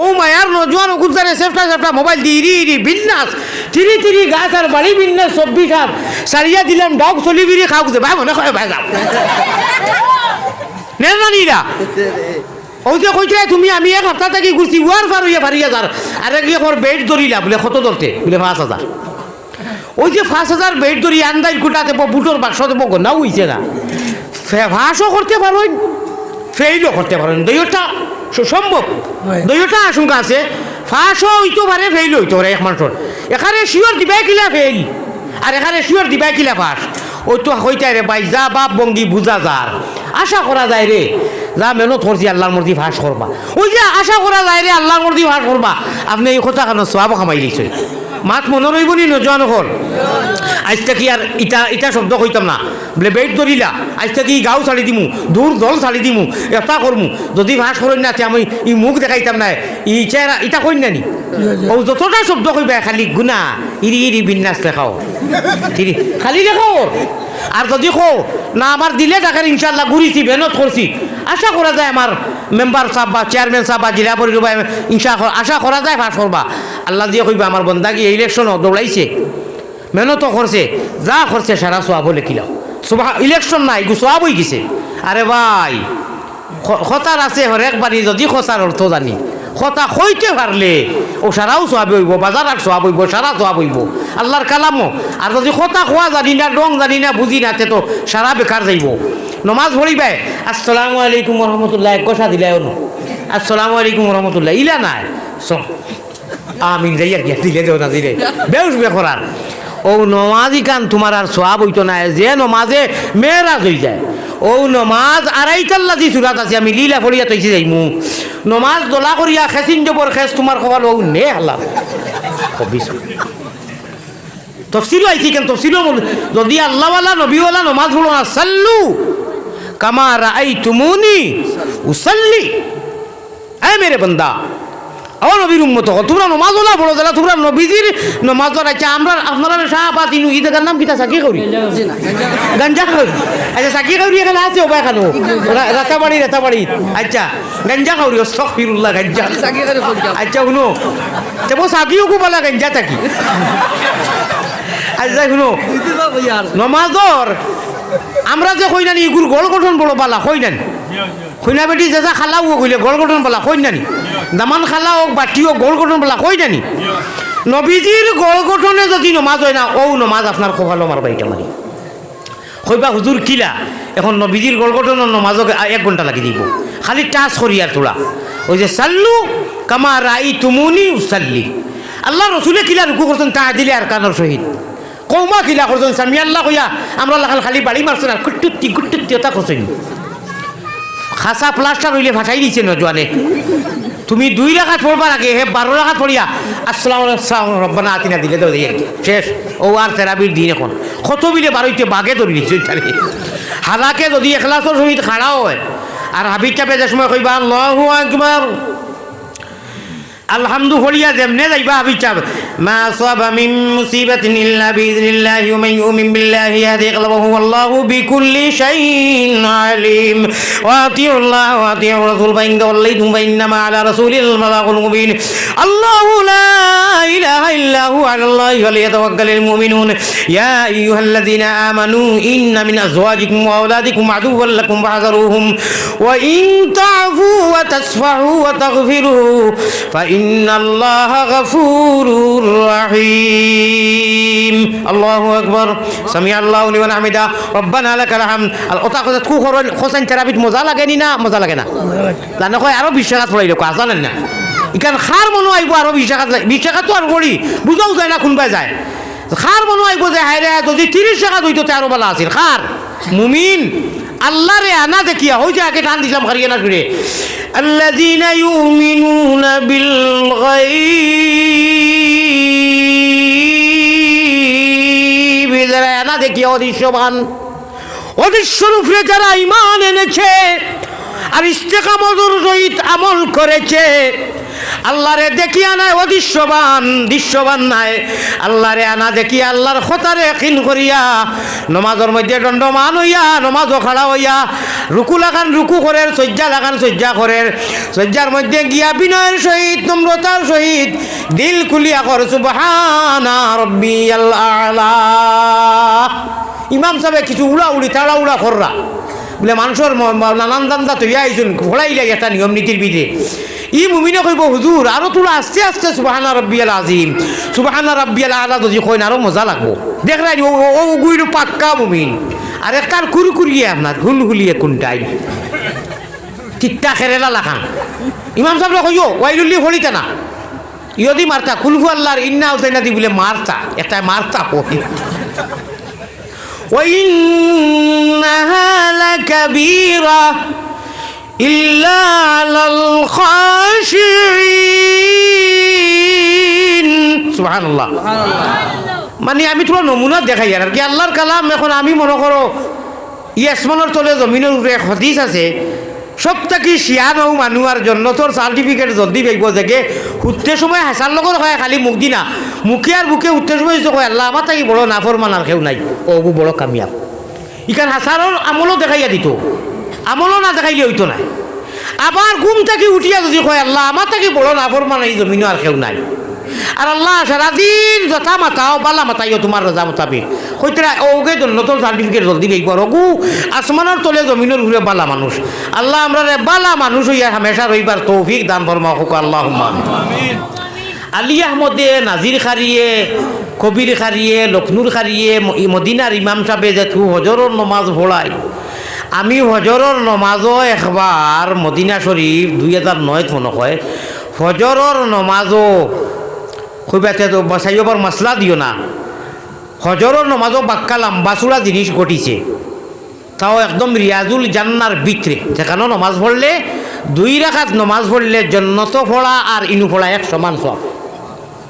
ও মায়ার নজওয়ান গুজারে সেফটা সেফটা মোবাইল দি ইরি বিন্যাস তিরি গাছ আর বাড়ি বিন্যাস 24 হাত সারিয়া দিলাম ডগ চলি বিরি খাও যে ভাই মনে হয় ভাই যাও নেনানিরা ওই যে কইছে তুমি আমি এক হপ্তাহ থেকে ঘুরছি ওয়ার ফার হইয়া ফারিয়া যার আরে গিয়ে ওর বেড ধরিলা বলে কত ধরতে বলে 5000 ওই যে 5000 বেড ধরি আন্দাজ কুটাতে বুটোর বাক্স দেবো না হইছে না ফাঁসও করতে পারেন ফেইলও করতে পারেন দুইটা সম্ভব দুইটা আশঙ্কা আছে ফাঁসও হইতে পারে ফেইল হইতে পারে এক মানুষের এখানে শিওর দিবাই কিলা ফেইল আর এখানে শিওর দিবাই কিলা ফাঁস ওই তো হইতে রে ভাই যা বাপ বঙ্গি বুঝা যার আশা করা যায় রে যা মেহনত করছি আল্লাহর মর্জি ফাঁস করবা ওই যে আশা করা যায় রে আল্লাহর মর্জি ফাঁস করবা আপনি এই কথা কেন সওয়াব কামাই লিখছেন মাত মনে রইব নি নজওয়ান হল আজটা কি আর ইটা শব্দ কইতাম না বলে বেট ধরিলা আজটা কি গাও ছাড়ি দিমু দূর দল ছাড়ি দিমু এটা করমু যদি ভাস করেন না আমি ই মুখ দেখাইতাম না ই চেহারা ইটা কইন না নি ও যতটা শব্দ কইবা খালি গুনা ইরি বিন্যাস লেখাও খালি লেখাও আর যদি কো না আমার দিলে টাকার ইনশাল্লাহ ঘুরিছি মেহনত করছি আশা করা যায় আমার মেম্বার সাহেব বা চেয়ারম্যান সাহেব বা জেলা পরিষদ আশা করা যায় ফাঁস করবা আল্লাহ দিয়ে কইবা আমার বন্দাকে ইলেকশনও দৌড়াইছে মেহনত করছে যা করছে সারা সোয়াব লেখিলাম ইলেকশন নাই সোয়াব হয়ে গেছে আরে ভাই খতার আছে হরেক বাড়ি যদি খসার অর্থ জানি কথা কইতে পারলে ও সারাও সোয়াব হইব বাজার আর সোয়াব হইব সারা সোয়াব হইব আল্লাহর কালামও আর যদি কথা খোয়া জানি না ডং জানি না বুঝি না তে তো সারা বেকার যাইব নমাজ পড়িবে আসসালামু আলাইকুম রহমতুল্লাহ এক কথা দিলাই আসসালামু আলাইকুম রহমতুল্লাহ ইলা নাই আমিন যাইয়া গিয়া দিলে দেও না দিলে বেউস বেকরার ও নমাজি কান তোমার আর সোয়াব হইতো না যে নমাজে মেয়েরাজ হয়ে যায় ও নমাজ আড়াইটাল্লা যে সুরাত আছে আমি লীলা পড়িয়া তৈছি যাইমু নমাজ দোলা করিয়া খেসিন জবর খেস তোমার খবর ও নে হাল্লা তফসিলও আইছি কেন তফসিলও যদি আল্লাহওয়ালা নবীওয়ালা নমাজ পড়ো না সাল্লু কামা রাআইতুমুনি উসাল্লি হ্যাঁ মেরে বন্দা ও নবীর উম্মত তোমরা নমাজওয়ালা পড়ো যারা তোমরা নবীজির নমাজ আচ্ছা আমরা আপনারা শাহবাদ ইনু ঈদের নাম কিতা সাকি করি গঞ্জা করি আচ্ছা সাকি করি এখানে আছে ও এখানে রাতাবাড়ি আচ্ছা গঞ্জা করি আস্তাগফিরুল্লাহ গঞ্জা আচ্ছা শুনো তবু সাকিও কো বলা গঞ্জা থাকি আচ্ছা শুনো নমাজর আমরা যে কই নানি ইগুর গোল গঠন বড় বালা কই নানি কইনা বেটি যেসা খালাও কইলে গোল গঠন বলা কই নানি দামান খালা হোক বাটিও গোল গঠন বলা কই জানি নবীজির গোল গঠনে যদি নমাজ হয় না ও নমাজ আপনার খোফালো মারবা এটা মারি কইবা হুজুর কিলা এখন নবীজির গোল গঠনের নমাজকে 1 ঘন্টা লাগি দিব খালি টাচ করি আর তোরা ওই যে সাল্লু কামা রাআইতুমুনি উসাল্লি আল্লাহ রসুলে কিলা রুকু করছেন তা দিলে আর কানর শহীদ কৌমা কিলা করছেন সামি আল্লাহ কইয়া আমরা খালি বাড়ি মারছেন আর গুট্টুত্তি ওটা করছেন খাসা প্লাস্টার হইলে ভাসাই দিচ্ছে নজওয়ানে তুমি 2 রাকাত পড়বার আগে 12 রাকাত পড়িয়া আসসালামু আলাইকুম রব্বানা আতিনা দিলে তো শেষ ও আর তেরাবির দিন এখন কত বিলে বারোইতে বাগে ধরে দিচ্ছে হালাকে যদি এখলাসের সহিত খাড়া হয় আর হাবিজ চাপে যে সময় কইবা আল্লাহু আকবার আলহামদু ফলিয়া যেমনে যাইবা হাবিজ চাপ মা সাবা মিন মুসিবাতিন ইল্লা বিইذনিল্লাহি ওয়া মান ইউমিন বিল্লাহি ইয়াহদি কলবাহু আল্লাহু বিকুল্লি শাইইন আলিম ওয়া আতিউল্লাহ ওয়া আতিউর রাসূল ফা ইন তাওয়াল্লাইতুম ফা ইন্নামা আলা রাসূলিল বালাগুল মুবিন আল্লাহু লা ইলাহা ইল্লা হুয়া আলাল্লাহি ফালিয়াতাওয়াক্কালিল মুমিনুন ইয়া আইয়ুহাল্লাযীনা আমানু ইন্না মিন আযওয়াজিকুম ওয়া আওলাদিকুম আদুওয়াল লাকুম ফাহযারুহুম ওয়া ইন তা'ফু ওয়া তাসফাহু ওয়া তাগফিরু ফা ইন্নাল্লাহা গাফুরুর রহিম আল্লাহু আকবার সামি আল্লাহু লিমান হামিদা রব্বানা লাকাল হামদ আল ওতা কথা খু খোসেন তেরাবিত মজা লাগে নি না মজা লাগে না জানো কয় আরো 20 টাকা পড়াইলো কা জানেন না ইকান খার মনো আইব আরো 20 টাকা তো আর করি বুঝাও যায় না কোনবা যায় খার মনো আইব যে হায়রে যদি 30 টাকা দইতো তেরো বেলা আছিল খার মুমিন আল্লাহ রে আনা দেখিয়া হই যে আগে টান দিলাম হারিয়ানা ঘুরে আল্লাযীনা ইউমিনুনা বিল গায়ব যারা আনা দেখিয়া অদৃশ্যবান অদৃশ্যর উপরে যারা ঈমান এনেছে আর ইস্তেকামতের সহিত আমল করেছে আল্লাহরে দেখিয়া নাই দৃশ্যবান নাই, আল্লাহরে আনা দেখিয়া আল্লাহর খতারে খিন করিয়া নমাজের মধ্যে দণ্ডমান হইয়া নমাজও খাড়া হইয়া রুকু লাগান রুকু করের, সজ্জা লাগান সজ্জা করের, সজ্জার মধ্যে গিয়া বিনয়ের সহিত নম্রতার সহিত দিল খুলিয়া কর সুবহানা রাব্বিয়াল আ'লা। ইমাম সাহেব কিছু উড়াউড়ি তাড়াউড়া কররা বলে মানুষের নানান দান্দা তৈরি আইসুন ঘোড়াইলাই একটা নিয়ম নীতির বিধে। ই মুমিনে কইব হুজুর আরো তোলা আস্তে আস্তে সুবহানা রাব্বিয়াল আযীম সুবহানা রাব্বিয়াল আ'লা যদি কইন আরো মজা লাগবো। দেখলাই ও গুইরু পাক্কা মুমিন। আর একটার কুরকুরিয়ে আপনার হুলহুলিয়ে কোনটাই ঠিকটা খেরেলা লাখান। ইমাম সাহেব কইও ওয়াইলুল্লি হলিতে না ইয়দি মারতা কুলহু আল্লাহর ইন্না উতাইনা দি বলে মারতা একটা মারতা কই وإنها لكبيرة إلا على الخاشعين سبحان الله মানে আমি তোমার নমুনা দেখাই আর কি আল্লাহর কালাম। এখন আমি মনে করো ইয়াসমানের তলে জমিনের উপরে এক হাদিস আছে, সবটাকি শিয়ান ও মানুয়ার জন্য তোর সার্টিফিকেট জলদি পাইব যে উঠতে সময় হাসার লগর হয় খালি মুখ দি না মুখে আর বুকে উঠতে সময় কয় আল্লাহ আমার তাকি বড় নাফরমান আর কেউ নাই, ও বড় কামিয়াব। ইখান হাসারর আমলও দেখাইয়া দিত, আমলও না দেখাইলে হইতো না। আবার ঘুম থাকি উঠিয়া যদি কয় আল্লাহ আমার তাকি বড় নাফরমান এই জমিনও আর কেউ নাই। আর আল্লাহ সারাদিন যথা মাতাও বালা মাতাইও তোমার রাজা মোতাবিক হইতরা ওকে নতুন সার্টিফিকেট জলদি পাইব। রঘু আসমানের তলে জমিনের ঘুরে বালা মানুষ। আল্লাহ আমরা বালা মানুষ হইয়া হামেশা রইবার তৌফিক দান ফরমা হোক আল্লাহুম্মা আমিন। আলী আহমদে নাজির খারিয়ে কবির খারিয়ে লক্ষ্ণুর খারিয়ে মদিনার ইমাম সাহেবে যে তু হজরর নমাজ ভোড়াই। আমি হজরর নমাজও একবার মদিনা শরীফ 2009 মনে হয় হজরর নমাজও খুবতে তো বসাইবার মশলা দিও না। হজরর নমাজও বাক্কা লম্বা চূড়া জিনিস ঘটিছে, তাও একদম রিয়াজুল জান্নার ভিতরে যেখানে নমাজ পড়লে 2 রাকাত নমাজ পড়লে জন্নত পড়া আর ইনু পড়া এক সমান সব।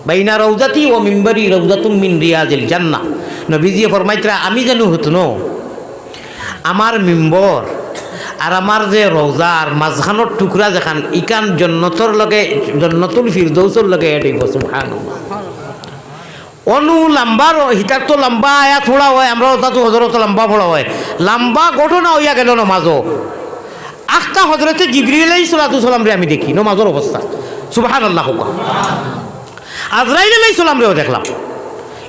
বাইনা রৌজাতি ও মিম্বরি রৌজাতুম মিন রিয়াজিল জান্নাহ। নবীজি ফরমাইতরা আমি জানো হতনো আমার মিম্বর আর আমার যে রোজার মাঝখানোর টুকরা যেখান ইকান জন্নতর লগে জন্নতুল ফিরদৌসর লগে এটাই সুবহানাল্লাহ। অনু লম্বার হিতার তো লম্বা আয়া থোড়া হয়, আমরা তো হজরত লম্বা ফোড়া হয়, লম্বা ঘটনা হইয়া গেল নমাজও। আখটা হজরতে জিবরিল আলাইহিস সালাতু সালাম রে আমি দেখি নমাজের অবস্থা সুবহানাল্লাহ। আজরাইল আলাইহিস সালাম রেও দেখলাম।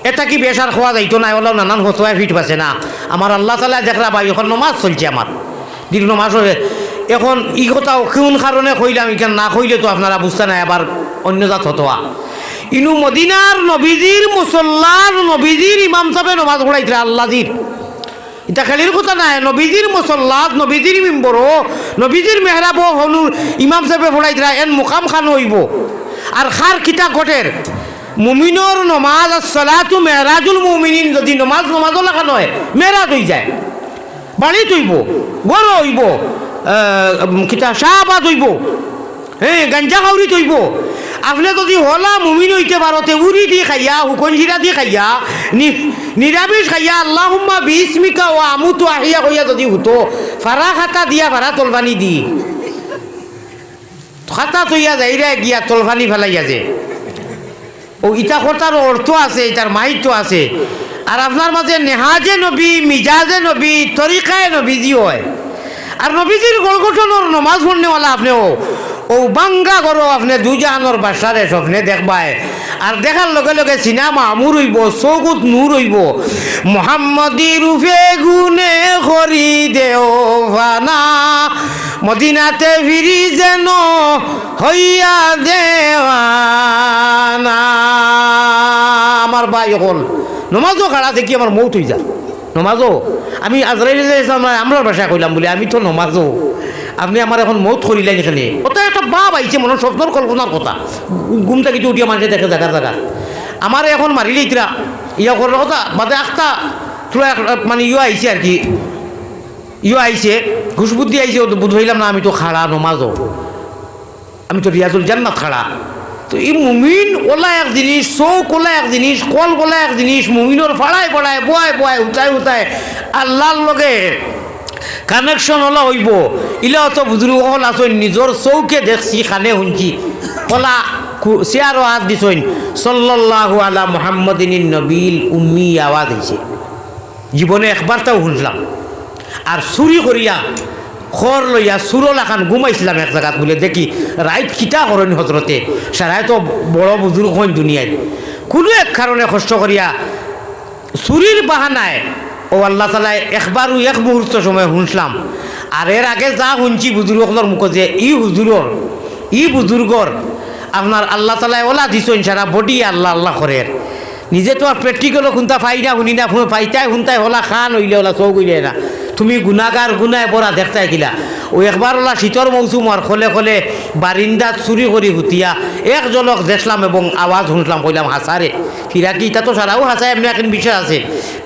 এটা কি বেশার খোয়া যাইতো না, ওলাও নানান হতোয়া ফিট পাচ্ছে না। আমার আল্লাহ তাআলা দেখলা ভাই এখন নমাজ চলছে আমার দিন নমাজ হয়ে। এখন ই কথাও কোন কারণে কইলাম এখান না কইলে তো আপনারা বুঝতে নাই আবার অন্য জাত হতোয়া। ইনু মদিনার নবীজির মুসল্লার নবীজির ইমাম সাহেবে নমাজ পড়াইতরা আল্লাহজির। এটা খালির কথা নাই, নবীজির মুসল্লাত নবীজির মিম্বরও নবীজির মেহরাবও হনুর ইমাম সাহেবে পড়াইতরা এন মুকাম খান হইব। আর খার কিতা ঘটের মুমিনর নমাজ সালাতু মেহরাজুল মুমিনিন। যদি নমাজও লাগানো হয় মেহরাজ হয়ে যায়, বাড়ি তৈব গড় হইব, কিতা শাহবাদ হইব, হ্যাঁ গাঞ্জা খাউরি তৈব। আপনি যদি হলা মুমিন হইতে পারতে উড়ি দিয়ে খাইয়া হুকন জিরা দিয়ে খাইয়া নিরামিষ খাইয়া আল্লাহুম্মা বিসমিকা ও আমুতু আহিয়া কইয়া যদি হতো ফারা খাতা দিয়া ফারা তলবানি দি খাতা তৈয়া যাইরা গিয়া তলবানি ফেলাইয়া যে ও ইটা কথার অর্থ আছে, এটার মাহিত্য আছে। আর আপনার মাঝে নেহাজে নবী মিজাজে নবী তরিকায় নবীজি হয়। আর নবীজির গলগঠনের নমাজ পড়নেওয়ালা আপনিও ও বাঙ্গা করো আপনি দুজাহানোর বাসারে স্বপ্নে দেখবায়। আর দেখার লগে লগে সিনেমা আমুর হইব, চৌকুত নূর হইব। মোহাম্মদী রূপে গুনে করি দেও ভানা মদিনাতে ফিরি যেন হইয়া দেওয়ানা। আমার ভাই হল নমাজও খাড়া দেখি আমার মৌত হয়ে যায়। নমাজও আমি আজরাইল আমরা বাসায় কইলাম বলে আমি তো নমাজও আপনি আমার এখন মৌত করিলেন এখানে। ওটা একটা বাপ আইছে মনে স্বপ্নর কল্পনার কথা, ঘুম থেকে উঠিয়া মানুষে দেখে জায়গার জায়গা। আমার এখন মারিলে ইতরা ইয়া করার কথা বাদে আখটা তোরা মানে আইছে আর কি আইছে ঘুষবুদ্ধি আইছে বুধ হইলাম না আমি তো খাড়া নমাজও, আমি তো রিয়াজুল জান্নাত খাড়া। তো এই মুমিন ওলা এক জিনিস, চৌক ওলা এক জিনিস, কল বলা এক জিনিস, মুমিনের ফাড়ায় ফাড়ায় বয় উঠায় আল্লাহর লগে কানেকশন হলা হইব। ইলা অত বুজুর্গ হল আসো নিজের চৌকে দেখছি খানে শুনছি কলা চেয়ারও হাত দিছইন সাল্লাল্লাহু আলা মুহাম্মাদিন নবীল উম্মি আওয়াজ হয়েছে জীবনে একবার তাও শুনলাম আর চুরি করিয়া খর লইয়া সুরল এখন ঘুমাইছিলাম এক জায়গাত বলে দেখি রাইত কিতা করেন হজরতে সারাই তো বড় বুজুর্গ হইন দুনিয়ায় কোনো এক কারণে কষ্ট করিয়া চুরির বাহানায় ও আল্লাহ তালাই একবারও এক মুহূর্ত সময় শুনছিলাম আর এর আগে যা শুনছি বুজুর্গর মুখ যে ই বুজুর্গর আপনার আল্লাহ তালাই ওলা দিছেন সারা বডি আল্লাহ আল্লাহ করে নিজে তো আর প্র্যাকটিক্যালও শুনতা পাই না শুনি না পাইতাই শুনতাই হলা খান হইলে ওলা চৌ হইলে না তুমি গুণাগার গুনায় পড়া দেখতাই কিলা ও একবার ওলা শীতর মৌসুম আর খলে খলে বারিন্দাত চুরি করি হুতিয়া এক জলক দেখলাম এবং আওয়াজ শুনলাম কইলাম হাসারে ফিরা কি তা তো সারাও হাসায় এমনি এখন বিষয় আছে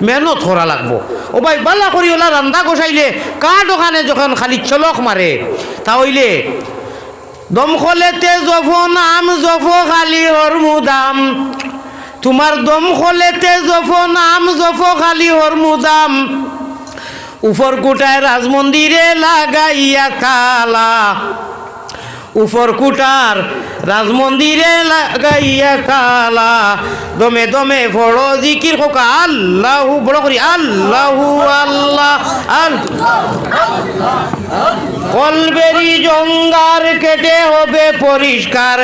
মেহনত করা লাগবো ও ভাই বালা করি ওলা রান্দা গোসাইলে কাঠ ওখানে যখন খালি চলক মারে তাহলে দমখলেতে জফ নাম জফ খালি হরমুদাম তোমার দমখলেতে জফ নাম জফ খালি হরমুদাম উপর কোটায় রাজমন্দিরে লাগাইয়া তালা উপর কুটার রাজমন্দিরে লাগাইয়া তালা দমে দমে বড় জিকির হোকা আল্লাহু বড় করি আল্লাহু আল্লাহ কলবেরি জঙ্গার কেটে হবে পরিষ্কার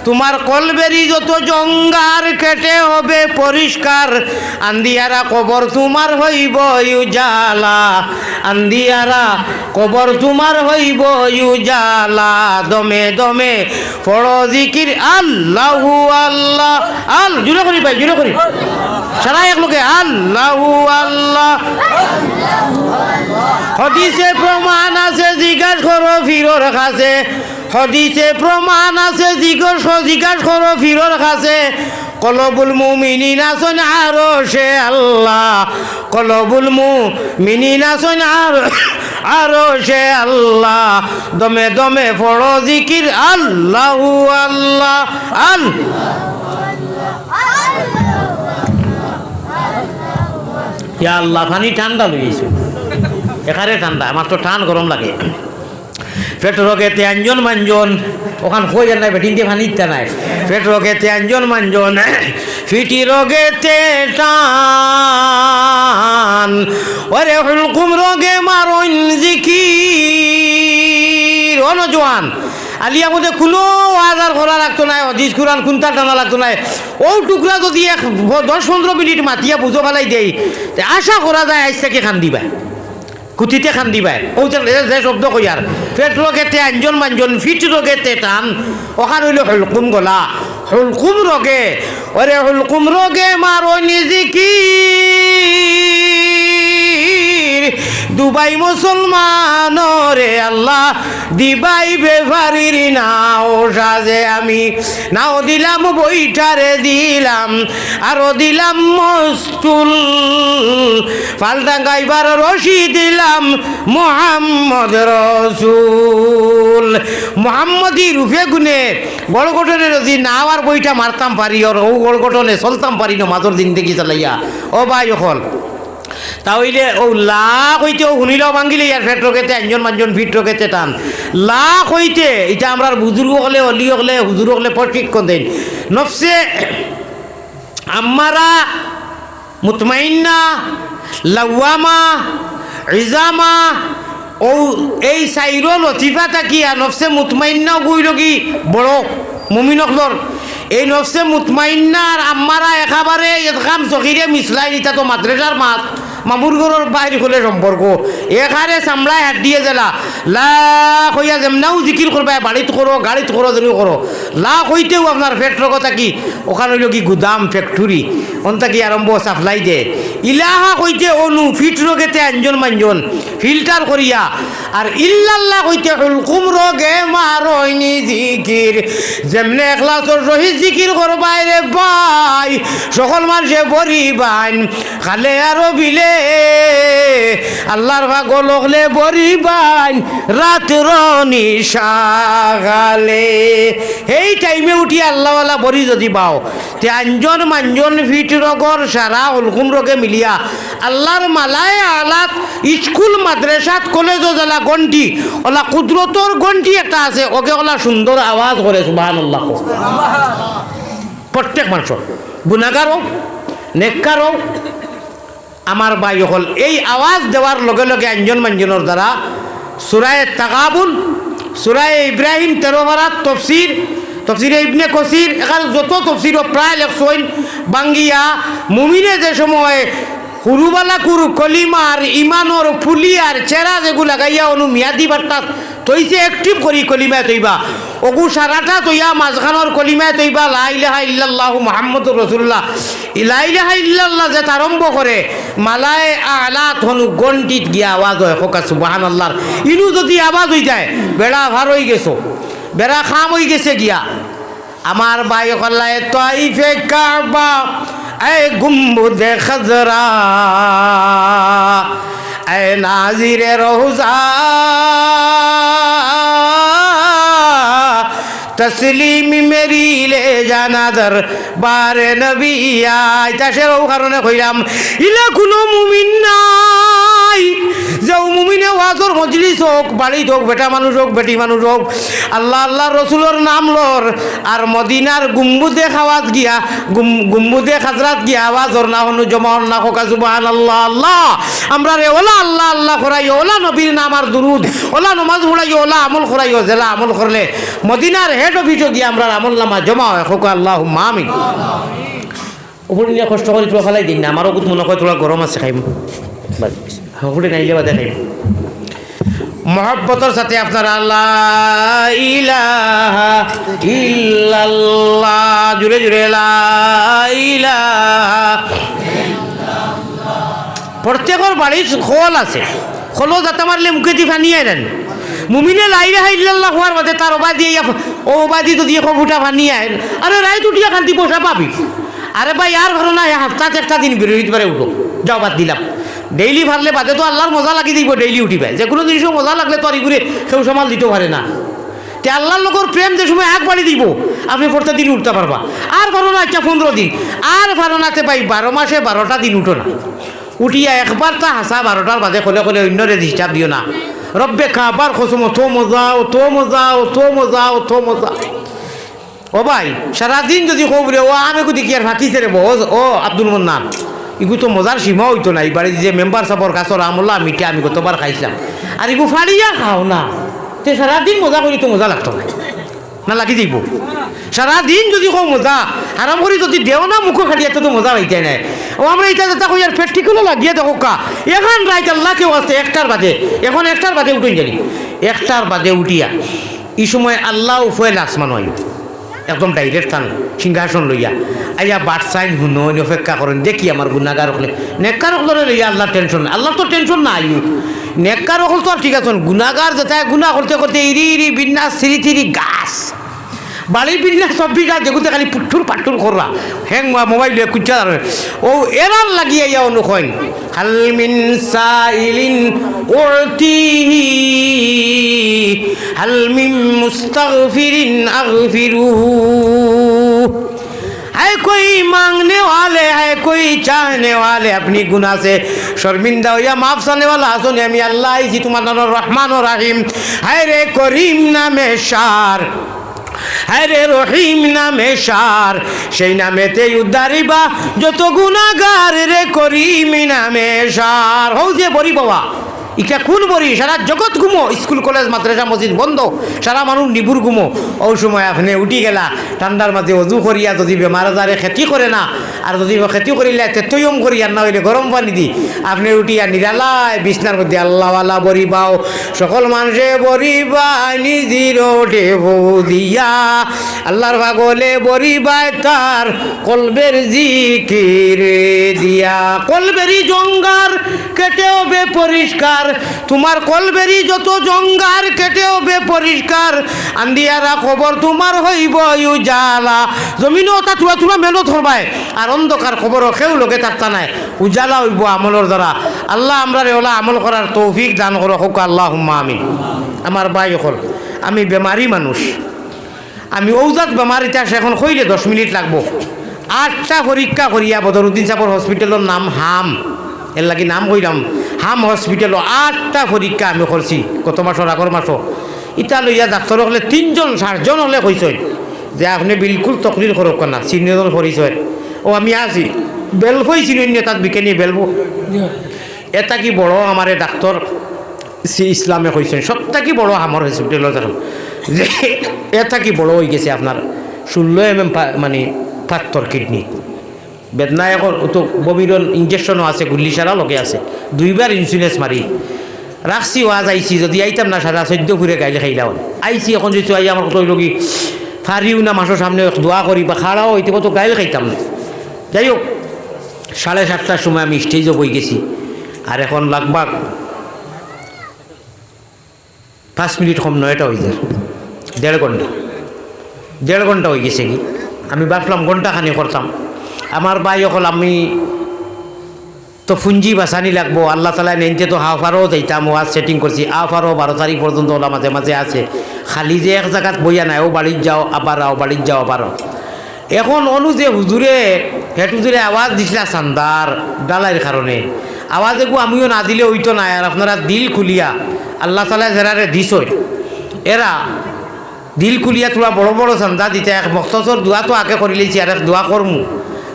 তোমার কলবেরি যত জঙ্গার কেটে হবে পরিষ্কার আন্দিয়ারা কবর তোমার হইব উজালা আন্দিয়ারা কবর তোমার হইব উজালা দমে দমে পড় জিকির আল্লাহু আল্লাহ জুড়ে করি ভাই জুড়ে করি সারা এক লোকে আল্লাহু আল্লাহ হদিসে প্রমাণ আছে জিজ্ঞাসা করো ফিরোর কাছে হদিসে প্রমাণ আছে জিজ্ঞাসা করো ফিরোর কাছে কলবুল মুমিনিন আসন আরশে আল্লাহ কলবুল মুমিনিন আসন আরশে আল্লাহ দমে দমে পড়ো জিকির আল্লাহু আল্লাহ ইয়া আল্লাহ পানি ঠান্ডা লইছো এখানে ঠান্ডা আমার তো টান গরম লাগে পেট রোগেতে আঞ্জন মাঞ্জন ওখান হয়ে যায় না বেটিন দিয়ে পানিতে নাই পেট রোগেতে আঞ্জন মাঞ্জন ফিটি রোগেতে টান ওরে হুলকুম রোগে মারণ জিকির অনজওয়ান আলিয়া মধ্যে কোনো আজার করা লাগতো না হদিস কুরআন কুন্তার টানা লাগতো না ও টুকরা যদি 10-15 মিনিট মাতিয়া বুঝো ফেলাই দেই আশা করা যায় আজ থেকে খান দিবা কুতিতে খান দিবাই ও যে শব্দ কই আর পেট রোগেতে আঞ্জন মাঞ্জন ফিট রোগেতে টান ওখান হইল হুলকুম গলা হুলকুম রোগে ওরে হুলকুম রোগে মারো নিজিকির দুবাই মুসলমান রে আল্লাহ দিবাই বেভারির নাও সাজে আমি নাও দিলাম বইটারে দিলাম আরো দিলাম মস্তুল ফালটা গাইবার রশি দিলাম মুহাম্মদ রসুল মুহাম্মদি রূপে গুনে গড়গঠনে যদি নাও আর বইটা মারতাম পারি ওর ও গড়গঠনে চলতাম পারি না মাজর দিন দেখি চালাইয়া ও ভাই অকল তাহলে ও লাখ হইতে ও শুনিলেও ভাঙিলে ইয়ার ফেট রোগেতে আঞ্জন মাঞ্জন ফিট রোগেতে টান লাখ হইতে এটা আমরা বুজুর্গ হলে অলি হলে হুজুর হলে প্রশিক্ষণ দেন নফসে আম্মারা মুতমাইন্না লাওয়ামা ইজামা ও এই সাইরো লতিফা তাকিয়া নফসে মুতমাইন্না গইল কি বড় মুমিনকলর এই নফসে মুতমাইন্নার আম্মারা একেবারে এখান চকিরে মিসলাই নিতা তো মাদ্রাসার মাত মামুরগড়ের বাইরে হলে সম্পর্ক এখানে সামলায় হাত দিয়ে জেলা লাখ হইয়া যেমনাও জিকির করবা বাড়িতে করো গাড়িতে করো যেন করো লাখ হইতেও আপনার ফ্যাক্টর কথা কি ওখানে হইল কি গুদাম ফ্যাক্টরি ওনটা কি আরম্ভ সাপ্লাই দে ইলাহা হইতে অনু ফিট রোগেতে আঞ্জন মাঞ্জন ফিল্টার করিয়া আর ইল্লাল্লাহ হইতে হুলকুম রোগে মারইনি জিকির যেমনে এখলাসর রহি জিকির করবাই রে ভাই সকল মানুষে বরি বাইন খালে আরো বিলে আল্লাহর পাগল হলে বরি বাইন রাত্র নিশাগালে এই টাইমে উঠি আল্লাহওয়ালা বরি যদি পাও তে আঞ্জন মাঞ্জন ফিট রোগর সারা হুলকুম রোগে মিলি মিলিয়া আল্লাহর মালায় আলাত স্কুল মাদ্রাসাত কলেজ জেলা গন্টি ওলা কুদরতর গন্টি একটা আছে ওকে ওলা সুন্দর আওয়াজ করে সুবহানাল্লাহ প্রত্যেক মানুষের গুনাহগার হোক নেককার হোক আমার ভাই হল এই আওয়াজ দেওয়ার লগে লগে আঞ্জন মাঞ্জনের দ্বারা সূরায়ে তাগাবুন সূরায়ে ইব্রাহিম 13 পারা তফসিরে ইবনে কসির এখানে যত তফসির প্রায় লেখছেন বাঙ্গিয়া মুমিনে যে সময় হুরুবালা কুরু কলিমার ইমানর ফুলিয়ার চেরা যেগুলা গাইয়া অনু মিয়াদি বার্তা তৈছে অ্যাক্টিভ করি কলিমায় তৈবা ওগু সারাটা তৈয়া মাঝখানোর কলিমায় তৈবা লা ইলাহা ইল্লাল্লাহু মুহাম্মাদুর রাসূলুল্লাহ লা ইলাহা ইল্লাল্লাহ যে আরম্ভ করে মালায়ে আলা ধনু গন্টিত গিয়া আওয়াজ হয় হোকা সুবহানাল্লাহ ইনু যদি আওয়াজ হই যায় বেড়া ভার হই গেছো বেড়া খাম হই গেছে গিয়া আমার ভাই কল্লায় তাইফে কাবা এ গুম্বুদে খজরা এ নাজিরে রোজা তসলিম মেরি লে জানা দর বারে নবী আয় তাসের ও কারণে কইলাম ইলা কোনো মুমিন নাই যে মুমিনে ওয়াজর মজলিস হোক বাড়িত হোক বেটা মানুষ হোক বেটি মানুষ হোক আল্লাহ আল্লাহ রসুলের নাম লর আর মদিনার গুম্বুদে খাওয়াত গিয়া গুম্বুদে খাজরাত গিয়া আওয়াজর না হনু জমার না হোকা সুবহানাল্লাহ আল্লাহ আমরা রে ওলা আল্লাহ আল্লাহ করাই ওলা নবীর নাম আর দুরুদ ওলা নমাজ পড়াই ওলা আমল করাই জেলা আমল করলে মদিনার হেড অফিসে গিয়ে আমরা আমল নামা জমা হয় হোকা আল্লাহুম্মা আমিন উপরে নিয়ে কষ্ট করে তোলা ফেলাই দিন না আমারও খুব মনে হয় তোলা গরম আছে খাইম হুকুটে নাইলে বাদে খাইম মহব্বতের সাথে আপনারা আল্লাহ ইলাহা ইল্লাল্লাহ জুড়ে জুড়ে লা ইলাহা প্রত্যেকের বাড়ির খোল আছে খোলও যাতে মারলে মুখে দি ফানিয়ে নেন মুমিনে লা ইলাহা ইল্লাল্লাহ হওয়ার বাদে তার ওবাদি ওবাদি তো দিয়ে কবুটা ফানিয়ে আইন আরে রায় উঠিয়া খান্তি পয়সা পাবি আরে ভাই আর ঘর না হাফতাতে একটা দিন বিরোধী পারে উঠো যাও বাদ দিলাম ডেইলি ফারলে বাদে তো আল্লাহর মজা লাগি দিব ডেইলি উঠিবে যে কোনো জিনিসও মজা লাগলে তো আর ঘুরে কেউ সামাল দিতে পারে না তে আল্লাহর লোকের প্রেম যে সময় এক বাড়ি দিব আপনি প্রত্যেক দিন উঠতে পারবা আর পারো না একটা 15 দিন আর পারো নাতে ভাই 12 মাসে 12টা দিন উঠো না উঠিয়া একবার তা হাসা 12টার বাদে খোলে খোলে অন্যরে ডিস্টার্ব দিও না রব্বে খাবার খসম তো মজা তো মজা তো মজা তো মজা ও ভাই সারাদিন যদি খবরে ও আমি কো দেখি আর ফাঁকিছে রে ও আব্দুল মান্নান ইগু তো মজার সীমা হইতো না এই বাড়ির যে মেম্বার সাপর কাছর আমলা মিঠে আমি কতবার খাইছিলাম আর ইগু ফাড়িয়া খাও না তে সারাদিন মজা করি তো মজা লাগতো না লাগি যাইব সারাদিন যদি কো মজা আরাম করি যদি দেও না মুখ খাটিয়া তো মজা পাইতে নাই ও আমরা এটা যেটা কই আর প্র্যাকটিক্যালও লাগিয়ে দেখো কা এখন রাইত আল্লাহ কেউ আছে 1টার বাজে এখন 1টার বাজে উঠুন জানি 1টার বাজে উঠিয়া এই সময় আল্লাহ উফেল আসমান হয় একদম ডাইরেক্ট থান সিংহাসন লইয়া আইয়া বাট সাইন হুন অপেক্ষা করেন দেখি আমার গুণাগার হলে নেককার হলে লইয়া আল্লাহ টেনশন নাই আল্লাহ তো টেনশন না আইউ নেককার হল তো আর ঠিক আছে গুণাগার যেটা গুণা করতে করতে ইরি ইরি বিন্যাস সিঁড়ি থিরি গাছ বাড়ির বিন্যাস সব বিঘা যেগুলো খালি পুট্টুর পাট্টুর কররা হ্যাং মোবাইল কুচা ও এরার লাগিয়ে ইয়া অনুকইন হালমিন সাইলিন উরতিহি হালমিন মুস্তাগফিরিন আগফিরুহু है कोई मांगने वाले है कोई चाहने वाले अपनी गुनाह से शर्मिंदा हो या माफ करने वाला हसन আমি আল্লাহ जी तुम्हारा रहमान और रहीम है रे करीम नामे शार হ্যারে রহিম নামে সার সেই নামেতে উদ্ধারিবা যত গুনাহগার রে করিম নামে সার হও যে বরি বাবা ইটা কোন বরি সারা জগৎ ঘুমো স্কুল কলেজ মাদ্রাসা মসজিদ বন্ধ সারা মানুষ নিবুর ঘুমো ওই সময় আপনি উঠি গেলা ঠান্ডার মাঝে অজু করিয়া যদি বেমার আজারে খেতি করে না আর যদি খেতি করিলে তেতয়ম করিয়া না হইলে গরম পানি দি আপনি উঠিয়া নিরালায় বিছনার মধ্যে আল্লাহওয়ালা বরি বাও সকল মানুষে বরি বা নিজির ঢেউ দিয়া আল্লাহর পাগলে বরি বাই তার কলবের জিকির দিয়া কলবেরি জঙ্গার কেটেও বে পরিষ্কার তোমার কলবেরি যত জঙ্গার কেটেও বে পরিষ্কার আন্দিয়ারা খবর তোমার হইব উজালা জমিনও তা তুলা তুলা মেহনত হবায় আর অন্ধকার খবরও কেউ লোকে থাকতা নাই উজালা হইব আমলের দ্বারা আল্লাহ আমরা ওলা আমল করার তৌফিক দান করো হোক আল্লাহুম্মা আমিন আমার ভাই হল আমি বেমারি মানুষ আমি ঔজাত বেমারিটা এখন কইলে 10 মিনিট লাগবো 8টা পরীক্ষা করিয়া বদরুদ্দিন সাহেবের হসপিটালের নাম হাম, এর লাগি নাম কইলাম হাম হসপিটাল। 8টা পরীক্ষা আমি করছি গত মাসের আগর মাসও। ইটা লইয়া ডাক্তার হলে 3জন 4জন হলে কইছেন যে আপনি বিলকুল তকলির করক না, চিহ্নজন পরিচয়। ও আমি আছি বেলফই চিনি তাত বিজ্ঞানী বেলবো। এটা কি বড় আমার ডাক্তার ইসলামে কইছেন সবটা কি বড় আমার হসপিটাল দেখুন যে এটা কি বড় হয়ে গেছে আপনার 16 mm মানে পাথর কিডনি বেদনা। এখন তো বমিরন ইঞ্জেকশনও আছে, গুল্লি সারা লগে আছে, 2বার ইন্সুরেন্স মারি রাখছি। ওয়াজ আইছি যদি আইতাম না সারা 14 ঘুরে গাইলে খাইলাম আইছি। এখন যদি আই আমার কত লগি ফারিও না মাসের সামনে দোয়া করি বা খাড়াও হইতে কত গাইল খাইতাম না। যাই হোক 7:30টার সময় আমি স্টেজও বই গেছি। আর এখন লাগবাগ 5 মিনিট কম 9টা হয়ে যায়, 1.5 ঘন্টা হয়ে গেছে কি। আমি ভাবলাম ঘন্টাখানি করতাম। আমার ভাই অকল আমি তো ফুঞ্জি বাসানি লাগবো, আল্লাহ তালা নেনতে তো হাফারও যাইতাম। ওয়াজ সেটিং করছি হাফারও 12 তারিখ পর্যন্ত ওলা মাঝে মাঝে আছে, খালি যে এক জায়গাত বইয়া নাই ও বাড়ির যাও আবার আও বাড়ির যাও আবারও। এখন অনু যে হুজুরে হেটুজুরে আওয়াজ দিছিলা সান্দার ডালাইয়ের কারণে, আওয়াজ এগু আমিও না দিলে হইতো না। আর আপনারা দিল খুলিয়া আল্লাহ তালা যারা দিস এরা দিল খুলিয়া তোরা বড় বড় চান্দা দিতে এক মক্তসর দোয়া তো আগে করিলেছি আর এক দোয়া করমু।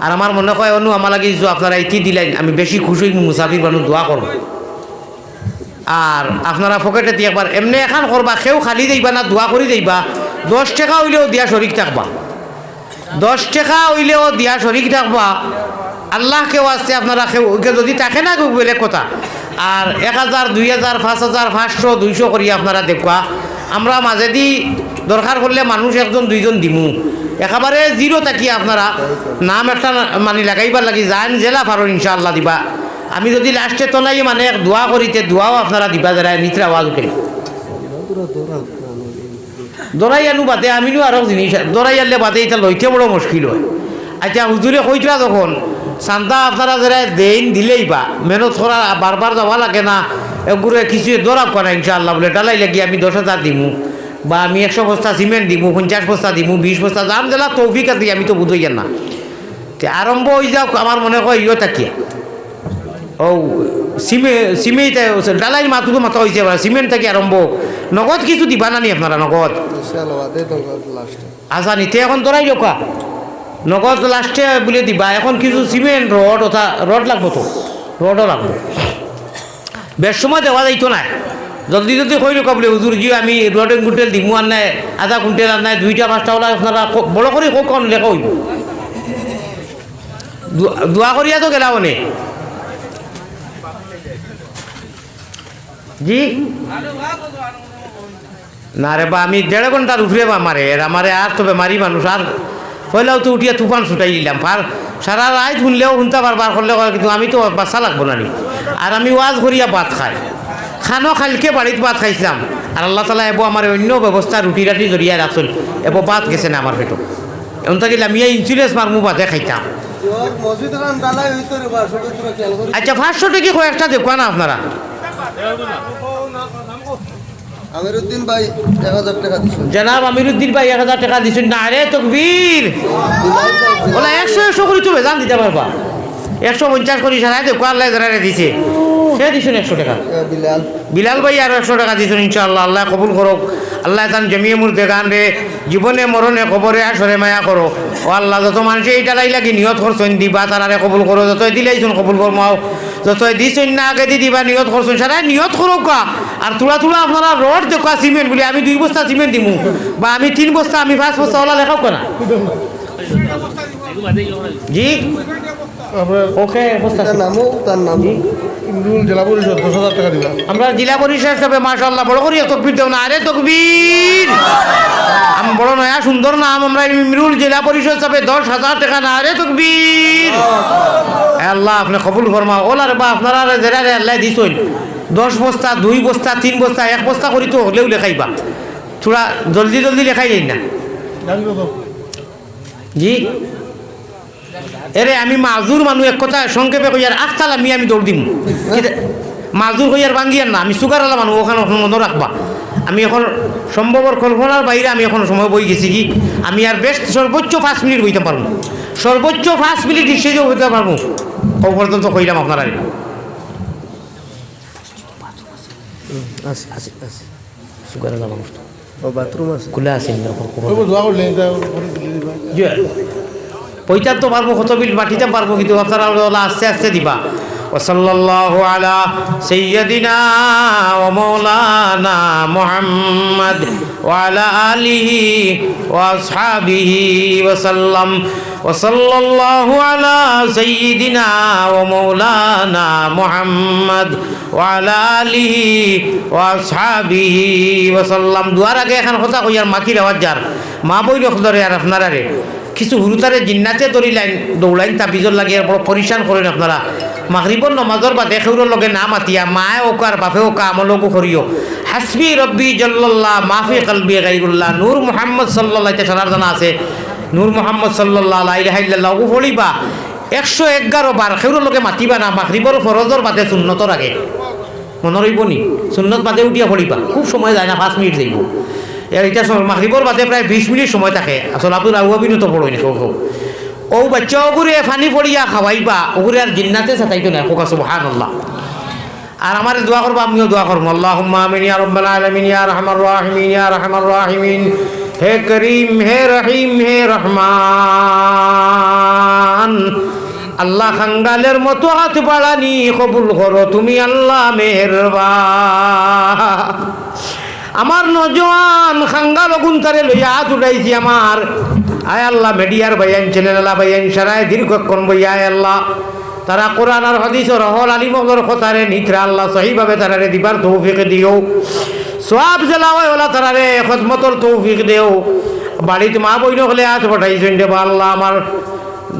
আর আমার মনে হয় অনু আমার লাগে আপনারা ইতি দিলেন আমি বেশি খুশি হইমু, মুসাফির মানুষ দোয়া করবো। আর আপনারা পকেটে দিয়ে একবার এমনি এখান করবা, কেউ খালি যাইবা না, দোয়া করি যাইবা। 10 টাকা হইলেও দিয়া শরিক থাকবা, 10 টাকা হইলেও দিয়া শরিক থাকবা। আল্লাহ কেউ আসছে আপনারা কেউ যদি থাকে না কেউ বেলেগ কথা। আর 1000 2000 5000 500 200 করি আপনারা দেখবা। আমরা মাঝেদি দরকার করলে মানুষ 1জন 2জন দিমু, একেবারে জিরো তাকিয়ে আপনারা নাম একটা মানে লাগাইবার লাগি যান জেলা পারো ইনশাআল্লাহ দিবা। আমি যদি লাস্টে তোলাই মানে দোয়া করিতে দোয়াও আপনারা দিবা যারা নিত্রা আওয়াজ উঠে দৌড়াই আনু বাদে আমিনো আরও জিনিস দৌড়াই আনলে বাদে এটা লইতে বড় মুশকিল হয়। আচ্ছা হুজুরে কইতরা তখন চান্দা আপনারা যারা দেন দিলেই বা মেহনত করা বারবার যাওয়া লাগে না, এগুলো কিছু দৌড়াব করা ইনশাআল্লাহ বলে ডালাই লাগি আমি 10,000 দিমু বা আমি 100 বস্তা সিমেন্ট দিমু, 50 বস্তা দিমু, 20 বস্তা দাম দিলা তৌফিক আছে আমি তো বুঝই না। আরম্ভ হয়ে যাও আমার মনে হয় ইয়ে থাকিয়া ও সিমেন্ট ডালাই মাথু তো মাথা হয়েছে সিমেন্ট থেকে আরম্ভ। নগদ কিছু দিবা না নি আপনারা? নগদ আচ্ছা নিতে এখন দৌড়াই লোকা নগদ লাস্টে বলে দিবা। এখন কিছু সিমেন্ট রড ওটা রড লাগবো, তো রডও লাগবো। বেশ সময় দেওয়া যাইতো না, জলদি জলদি কই লোকা বলে হুজুর জি আমি রড কুইন্টেল দিমু আর নাই, আধা কুইন্টেল আর নাই, 2টা 5টা ওলা আপনারা বড় করে কখন লেখা হইব। দোয়া করিয়া তো গেলাও নে জি না রে বা আমি 1.5 ঘন্টার উপরে আমারে আর তো বেমারি মানুষ আর পয়লাও তো উঠিয়া তুফান ছুটাই দিলাম। সারা রাত শুনলেও শুনতে বার করলে কিন্তু আমি তো বাচ্চা লাগবো না নি। আর আমি ওয়াজ করিয়া ভাত খাই খানো খালকে বাড়িতে ভাত খাইছিলাম। আর আল্লাহ তালা এব আমার অন্য ব্যবস্থা রুটি রাটি জড়িয়ে রাখছেন, এব ভাত গেছে না আমার পেটো। এমন থাকিলে আমি ইন্সুরেন্স মারমু ভাতে খাইতাম। আচ্ছা 500 টাকা কয়েকটা দেখুয়া না আপনারা? আমিরুদ্দিন ভাই 1000 টাকা দিছেন। জনাব আমিরুদ্দিন ভাই 1000 টাকা দিছেন। না রে তকবীর, ওলা 100 করি তো বেজান দিতে পারবা। 150 করি সারা দেখো আল্লাহ যারা দিছে সে দিছেন 100 টাকা। বিলাল ভাই আর 100 টাকা দিছেন ইনশাআল্লাহ। আল্লাহ কবুল করুক। আল্লাহ তান জমিয়ে মুর দেখান রে জীবনে মরণে কবরে আসরে মায়া করো। ও আল্লাহ যত মানুষে এইটা লাই লাগি নিয়ত করছেন দিবা তারারে কবুল করো, যতই দিলেইছুন কবুল করমাও, যতই দিছেন না আগে দি দিবা নিয়ত করছেন সারা নিয়ত করুক। আর তুলা তুলা আপনারা রড দেখা সিমেন্ট বলে আমি 2 বস্তা সিমেন্ট দিমু বা আমি 3 বস্তা আমি 5 বস্তা ওলা লেখাও না জি ওকে বস্তা নামও তার নাম ইমরুল জেলা পরিষদ 10,000 টাকা দিবা। আমরা জেলা পরিষদ সবে মাশাআল্লাহ বড় করি তকবীর দেও না। আরে তকবীর আমি বড় নয়া সুন্দর নাম আমরা ইমরুল জেলা পরিষদ সবে 10,000 টাকা না। আরে তকবীর আল্লাহ আপনি কবুল ফরমাও। ওলার বা আপনারা যারা আল্লাহ দিছেন 10 বস্তা 2 বস্তা 3 বস্তা 1 বস্তা করি তো হলেও লেখাইবা, থোড়া জলদি জলদি লেখাই যাই না জি। এরে আমি মাজুর মানুষ এক কথা সংক্ষেপে কইয়ার আখতাল আমি দৌড় দিম মাজুর কইয়ার বাঙ্গিয়ার না। আমি সুগার আলা মানুষ ওখানে মনে রাখবা। আমি এখন সম্ভবর কল্পনার বাইরে আমি এখন সময় বই গেছি কি আমি আর বেশ সর্বোচ্চ 5 মিনিট বইতে পারবো। সর্বোচ্চ 5 মিনিট স্টেজে হইতে পারবো ও পর্যন্ত কইলাম আপনারা আছে আছে আছে সুগার না মানুষ ও বাথরুম আছে খোলা আছে না ওই দোয়া করলে এটা করে দিবা পয়সা তো পারবো কত বিল বাটিতে পারবো কিন্তু আপনারা আস্তে আস্তে দিবা ওয়াসাল্লাল্লাহু আলা সাইয়্যিদিনা ওয়া মাওলানা মুহাম্মদ ওয়া আলা আলিহি ওয়া আসহাবিহি ওয়া সাল্লাম ওয়াসাল্লাল্লাহু আলা সাইয়্যিদিনা ওয়া মাওলানা মুহাম্মদ ওয়া আলা আলিহি ওয়া আসহাবিহি ওয়া সাল্লাম। দুয়ার আগে এখন কথা কইয়ার মাকির আওয়াজ যার মা বই রখদরে আর আপনারা রে কিছু হুরুতারে জিন্নাতে দৌড়িলাইন দৌড়াইন তাবিজর লাগে বড় পরিশান করেন আপনারা মাগরিবর নমাজর বাদে খেউরর লগে না মাতিয়া মায়ে ওকা আর বাপে ওকা আমলকু করিও হাসবি রব্বি জল্লাল্লাহ মাফি কলবি গাইরুল্লাহ নূর মুহাম্মদ সাল্লাল্লাহু আলাইহি সাল্লাম জানা আছে নূর মুহাম্মদ সাল্লাল্লাহু আলাইহি ইল্লাল্লাহ ও পড়িবা 111 বার খেউরর লগে মাতিবা না মাগরিবর ফরজর বাদে সুন্নতর আগে মনে রইব নি সুন্নত বাদে উঠিয়া পড়িবা খুব সময় যায় না 5 মিনিট যাইব এর এটা মাগরিবর বাদে প্রায় 20 মিনিট সময় থাকে আসলে আপনার আউয়াবিনও তো পড়ই না ও বাচ্চা ওগুরে ফানি পড়িয়া খাওয়াইবা ওগুরে আর জিন্নাতে সাতাইতো না কোকা সুবহানাল্লাহ। আর আমার দোয়া করবো আমিও দোয়া করবো আল্লাহুম্মা আমিন ইয়া রাব্বাল আলামিন ইয়া আরহামার রাহিমিন ইয়া আরহামার রাহিমিন হে করিম হে রহিম হে রহমান আল্লাহ খাঙ্গালের মতো হাত বাড়ানি কবুল করো তুমি আল্লাহ মেহেরবান। আমার নজওয়ান খাঙ্গাল গুনতারে লইয়া হাত উঠাইছি আমার আয় আল্লাহ মিডিয়ার ভাইয়ান চ্যানেল আল্লাহ ভাইয়ান সারায় দীর্ঘক্ষণ বইয়া আয় আল্লাহ তারা কোরআন আর হাদিসের হল আলিমগর কথারে নিত্রা আল্লাহ সহিভাবে তারারে দিবার তৌফিক দিও সব জেলাওয়ায় ওলা তারারে খদমতর তৌফিক দেও বাড়িতে মা বইন হলে হাত পাঠাইছেন দেব আল্লাহ আমার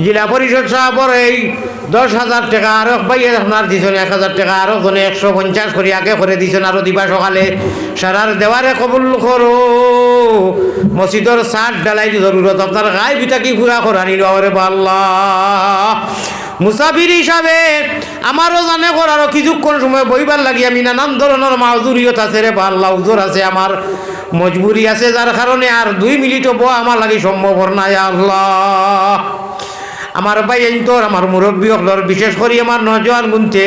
জেলা পরিষদ সাহেবর এই 10,000 টাকা আরো ভাই আপনার দিছেন 1,000 টাকা আরো জনে 150 করে আগে করে দিছেন আরো দিবা সকালে সারার দেওয়ারে কবুল করো মসজিদর সাত ডালাই জরুরত আপনার গায়ে বিটা কি পুরা করানি রে আল্লাহ মুসাফির হিসাবে আমারও জানে করারও কিছুক্ষণ সময় বইবার লাগি আমি নানান ধরনের মাহুরিয়ত আছে রে আল্লাহ উজোর আছে আমার মজবুরি আছে যার কারণে আর 2 মিনিটও বয়া আমার লাগি সম্ভব নাই আল্লাহ আমার ভাই তোর আমার মুরব্বী হলর বিশেষ করে আমার নজওয়ান গুনতে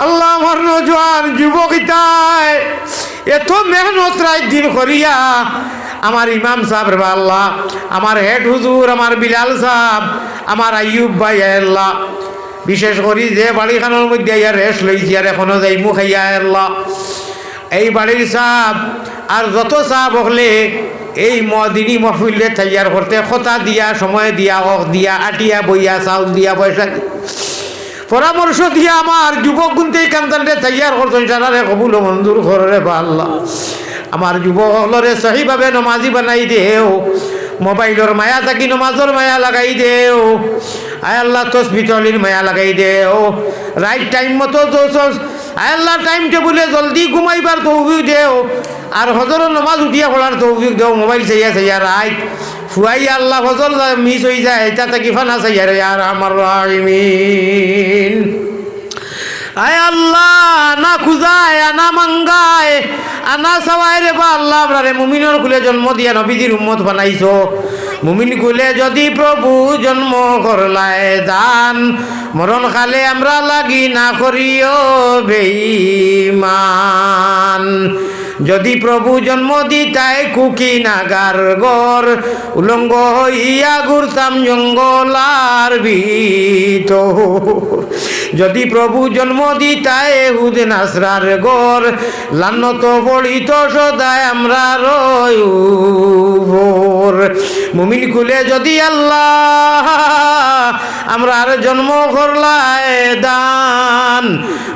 আল্লাহ আমার নজওয়ান যুবক ইতায় এত মেহনত রাত দিন করিয়া আমার ইমাম সাহেব রে আল্লাহ আমার হেড হুজুর আমার বিলাল সাহেব আমার আইয়ুব ভাই আল্লাহ বিশেষ করি যে বাড়িখানোর মধ্যে ইয়া রেস্ট লইছি আর এখনো যাই মুখ খাইয়া আল্লাহ এই বাড়ির সাহেব আর যত সাহেব হলে এই মদিনী মহফিলে তৈয়ার করতে কথা দিয়া সময় দিয়া দিয়া আটিয়া বইয়া চাউল দিয়া পয়সা পরামর্শ দিয়া আমার যুবক গুনতে কান্তানরে তৈয়ার করছেন সারারে কবুল মঞ্জুর করে বা আল্লাহ আমার যুবক হলরে সহিভাবে নমাজি বানাই দেও মোবাইলের মায়া থাকি নমাজের মায়া লাগাই দেও আয় আল্লাহ তসবিতলির মায়া লাগাই দেও রাইট টাইম মতো আয় আল্লাহ টাইম টেবুলে জলদি ঘুমাইবার তৌফিক দেও আর হজরের নমাজ উঠিয়া পড়ার তৌফিক দেও মোবাইল চাইয়া চাইয়া রাইট ফুয়াই আল্লাহ হজর মিস হয়ে যায় এটা থাকি ফানা চাইয়া রে আর আমার রাহিমিন আয় আল্লাহ না খুঁজায় আনা মাঙ্গায় আনা সবাই রে বা আল্লাহ আপনারে মুমিনের কুলে জন্ম দিয়া নবীজির উম্মত বানাইছো মুমিন কুলে যদি প্রভু জন্ম করলায় দান মরণ খালে আমরা লাগি না করিও বেঈমান যদি প্রভু জন্ম দিতায় কুকি নাগার গর উলঙ্গ হইয়া ঘুরতাম জঙ্গলার ভিতর যদি প্রভু জন্ম দিতায় হুদ নাসরার গর লানত পড়িত সদায় আমরা রয়ুর মুমিন কুলে যদি আল্লাহ আমরা আর জন্ম করলায় দান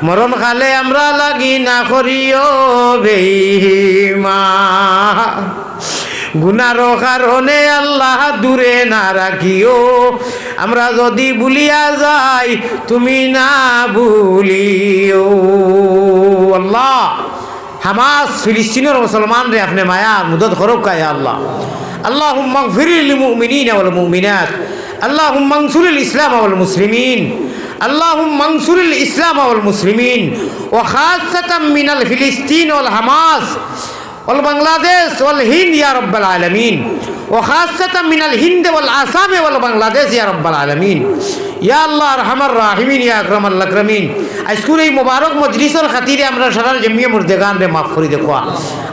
মরণ খালে আমরা লাগি না করিও বেঈমান গুনার কারণে আল্লাহ দূরে না রাখিও আমরা যদি ভুলিয়া যাই তুমি না ভুলিও আল্লাহ হামাস ফিলিস্তিনের মুসলমান রে আপনি মায়া মুদত খরব কায় আল্লাহ আল্লাহুম্মা গফির লিল মুমিনিনা ওয়াল মুমিনাত আল্লাহুম্মা আনসুরিল ইসলাম ওয়াল মুসলিমিন اللهم انصر الإسلام والمسلمين وخاصة من الفلسطين والحماس والبنغلاديش والهند يا رب العالمين وخاصة من الهند والآسام والبنغلاديش يا رب العالمين يا الله أرحم الراحمين يا أكرم الأكرمين أشكر এই মুবারক মজলিসের খাতিরে আমরা সারা জমিয়ে মুর্দেগান রে মাফ করে দেখো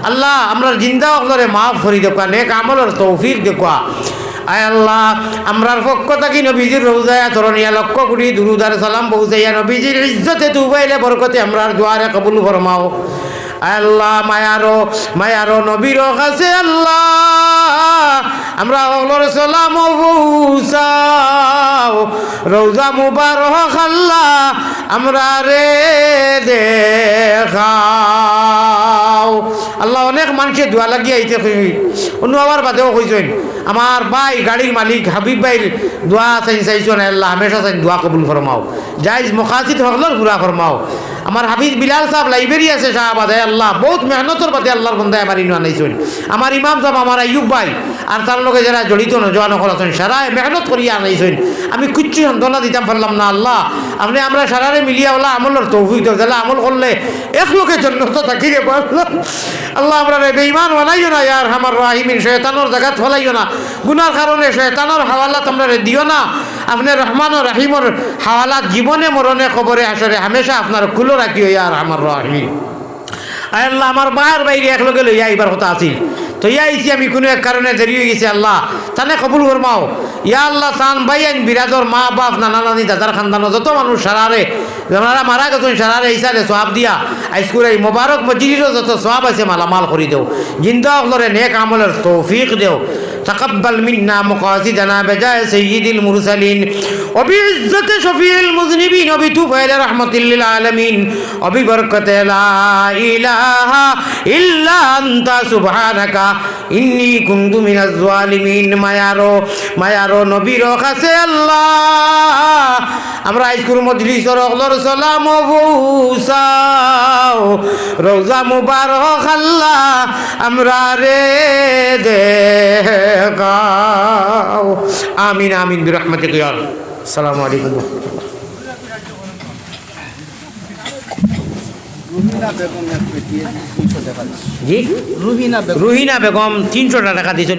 আল্লাহ আমরা জিন্দা হলরে মাফ করে দেখো নেক আমলের তৌফিক দেখো আয় আল্লাহ আমরার পক্ষ থাকি নবীজির রওজায় তরনিয়া লক্ষ কোটি দুরুদ আর সালাম পৌঁছাইয়া নবীজির ইজ্জতে তুবাইলে বরকতে আমরার দুয়ারে কবুল ফরমাও আয় আল্লাহ মায়ারো নবীর কাছে আল্লাহ আমরা হলর সালাম পৌঁছাও রওজা মুবারক আল্লাহ আমরা রে দেখাও আল্লাহ অনেক মানুষের দোয়া লাগিয়ে আইতে অন্য আবার বাদেও কইছেন আমার ভাই গাড়ির মালিক হাবিব ভাইয়ের দোয়া চাইছো না আল্লাহ হামেশা চাই দোয়া কবুল ফরমাও জাইজ মকাসিদ হকলর পুরা ফরমাও আমার হাফিজ বিলাল সাহেব লাইব্রেরি আছে শাহবাদে আল্লাহ বহুত মেহনতর বাদে আল্লাহর বন্দায় আমার ইনু আনাইছেন আমার ইমাম সাহেব আমার আইয়ুব ভাই আর তার লগে যারা জড়িত নজওয়ান আছেন সারায় মেহনত করিয়া আনাইছেন আমি কিচ্ছু সান্ত্বনা দিতাম পারলাম না আল্লাহ আপনি আমরা সারারে মিলিয়া ওলা আমলের তৌফিক দাও যারা আমল করলে এক লোকের জন্য তো থাকি রে আল্লাহ আমরা বেঈমান বানাইও না ইয়ার আমার রাহিমিন শয়তানোর জায়গাত ফলাইও না গুনার কারণে শয়তানোর হাওয়ালাত আমরা দিও না আপনি রহমান ও রাহিমর হাওয়ালাত জীবনে মরণে খবরে আসরে হামেশা আপনার খুলো রাখিও ইয়ার আমার রাহিমিন আয় আল্লাহ আমার বাহার বাইরে একলগে লইয়া এইবার কথা আছিল তো আইছি আমি কোনো এক কারণে দেরি হয়ে গেছি আল্লাহ তানে কবুল ফরমাও ইয়া আল্লাহ তান ভাই আইন বিরাদর মা বাপ নানা নানি দাদার খানদানো যত মানুষ সারারে যারা মারা গেছেন সারারে ইসারে সোয়াব দিয়া আইসকুর এই মোবারক মসজিদেরও যত সোয়াব আছে মালামাল করি দেও জিন্দা হলরে নেক আমলের তৌফিক দেও تقبل منا مقاصدنا بجاه سيد المرسلين وبعزة شفيع المذنبين وبتوفيل رحمة للعالمين وببركة لا إله إلا أنت سبحانك إني كنت من الظالمين ما يارو نبيرو خسي الله আমরা আইসকুর মজলিসর অগলর সালাম পৌঁছাও রওজা মুবারক আল্লাহ আমরা রে দেখাও আমিন আমিন বিরহমাতিকা ইয়া আল্লাহ আসসালামু আলাইকুম জি রুহিনা বেগম 300 টাকা দিয়েছেন